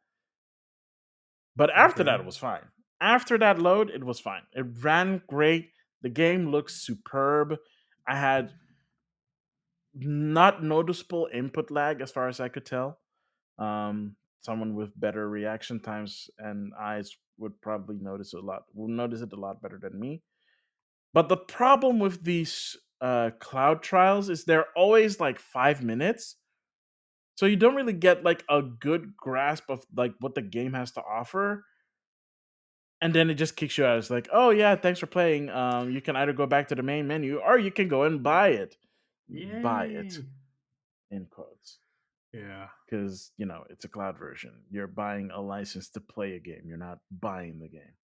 but after that, Okay. it was fine. After that load, it was fine. It ran great. The game looks superb. I had not noticeable input lag as far as I could tell. Someone with better reaction times and eyes would probably will notice it a lot better than me. But the problem with these cloud trials is they're always like 5 minutes. So you don't really get like a good grasp of like what the game has to offer, and then it just kicks you out. It's like, oh yeah, thanks for playing. You can either go back to the main menu or you can go and buy it. Buy it Yay. in quotes. Yeah. Because it's a cloud version. You're buying a license to play a game. You're not buying the game.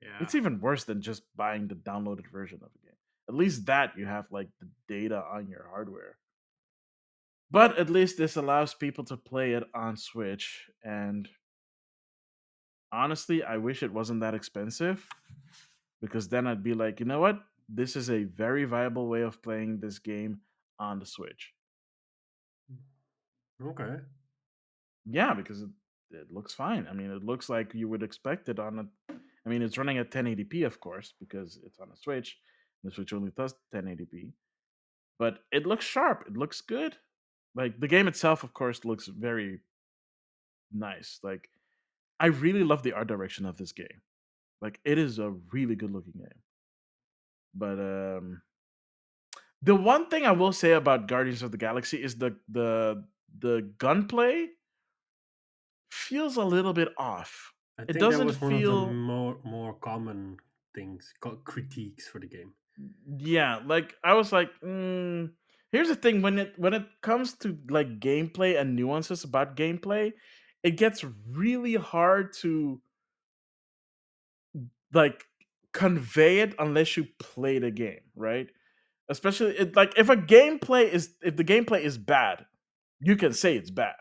Yeah. It's even worse than just buying the downloaded version of the game. At least that you have like the data on your hardware. But at least this allows people to play it on Switch. And honestly, I wish it wasn't that expensive, because then I'd be like, you know what? This is a very viable way of playing this game on the Switch. Okay. Yeah, because it looks fine. I mean, it looks like you would expect it on a. I mean, it's running at 1080p, of course, because it's on a Switch. The Switch only does 1080p, but it looks sharp. It looks good. Like the game itself, of course, looks very nice. Like I really love the art direction of this game. Like it is a really good looking game. But the one thing I will say about Guardians of the Galaxy is the gunplay feels a little bit off. I It think that doesn't was one of the feel more common things, critiques for the game. yeah, like I was like, here's the thing when it comes to like gameplay and nuances about gameplay, it gets really hard to like convey it unless you play the game, right? Especially like if the gameplay is bad, you can say it's bad.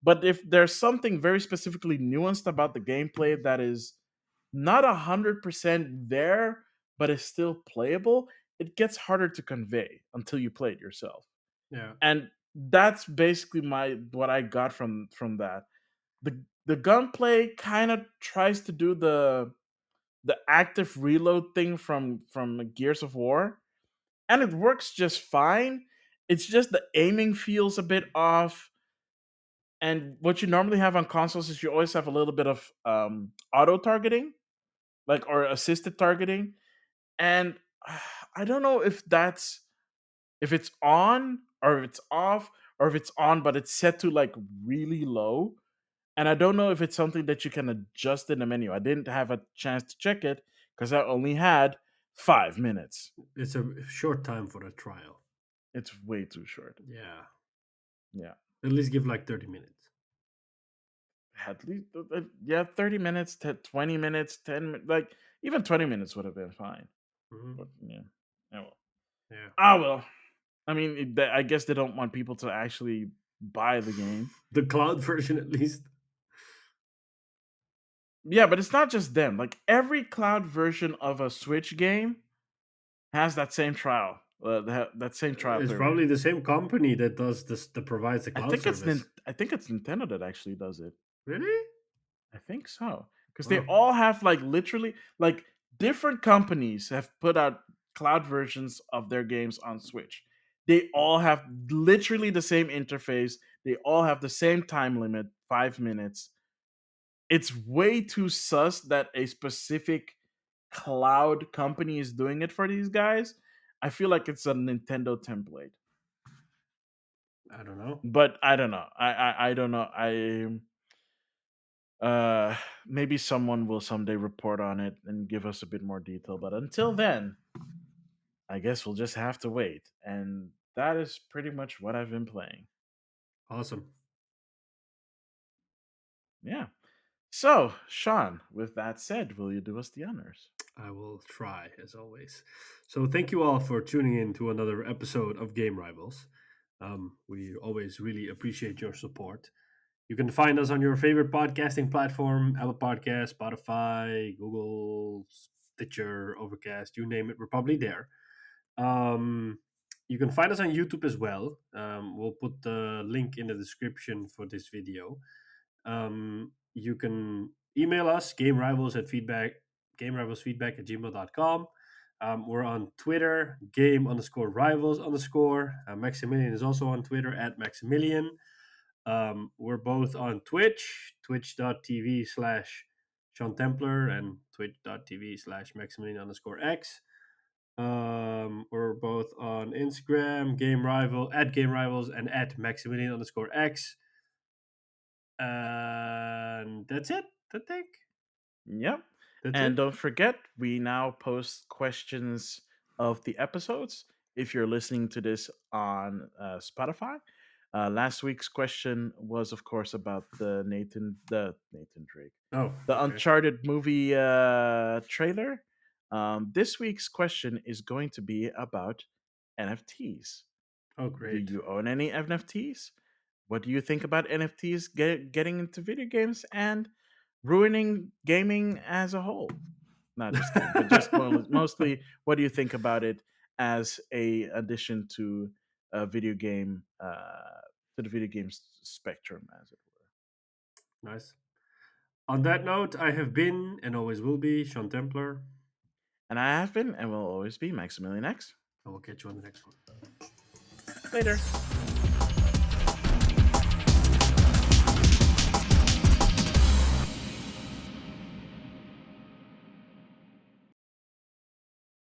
But if there's something very specifically nuanced about the gameplay that is not 100% there, but is still playable, it gets harder to convey until you play it yourself. Yeah. And that's basically my what I got from that. The gunplay kind of tries to do the active reload thing from Gears of War, and it works just fine. It's just the aiming feels a bit off, and what you normally have on consoles is you always have a little bit of auto targeting, like or assisted targeting, and I don't know if it's on or if it's off or if it's on but it's set to like really low, and I don't know if it's something that you can adjust in the menu. I didn't have a chance to check it because I only had 5 minutes. It's a short time for a trial. It's way too short. Yeah. Yeah, At least give like 30 minutes. at least yeah, 30 minutes to 20 minutes, like even 20 minutes would have been fine. Hmm. But yeah, oh well. Yeah. Ah well. I mean, I guess they don't want people to actually buy the game. The cloud version, at least. Yeah, but it's not just them. Like every cloud version of a Switch game has that same trial, that same trial It's period. probably the same company that does this, that provides the cloud service. I think it's Nintendo that actually does it. Really? I think so. Because they Wow, all have like literally like different companies have put out cloud versions of their games on Switch. They all have literally the same interface. They all have the same time limit, 5 minutes. It's way too sus that a specific cloud company is doing it for these guys. I feel like it's a Nintendo template, I don't know. but I don't know. I don't know. Uh maybe someone will someday report on it and give us a bit more detail. But until then, I guess we'll just have to wait. And that is pretty much what I've been playing. Awesome. Yeah. So, Sean, with that said, will you do us the honors? I will try as always. So thank you all for tuning in to another episode of Game Rivals. We always really appreciate your support. You can find us on your favorite podcasting platform: Apple Podcasts, Spotify, Google, Stitcher, Overcast, you name it, we're probably there. Um, you can find us on YouTube as well. We'll put the link in the description for this video. You can email us, game rivalsfeedback at gmail.com. We're on Twitter, game_rivals_. Maximilian is also on Twitter at Maximilian. We're both on Twitch, twitch.tv/Sean Templar and twitch.tv/Maximilian_X. We're both on Instagram, Game Rivals, and at Maximilian_X. And that's it, I think. Yep. That's And it. don't forget, we now post questions of the episodes if you're listening to this on Spotify. Last week's question was, of course, about the Nathan Drake, Oh, the okay. Uncharted movie trailer. This week's question is going to be about NFTs. Oh, Do great. you own any NFTs? What do you think about NFTs getting into video games and ruining gaming as a whole? Not just kidding, but just mostly, what do you think about it as a addition to a video game, to the video games spectrum, as it were? Nice. On that note, I have been and always will be Sean Templar. And I have been and will always be Maximilian X. I will catch you on the next one. Later.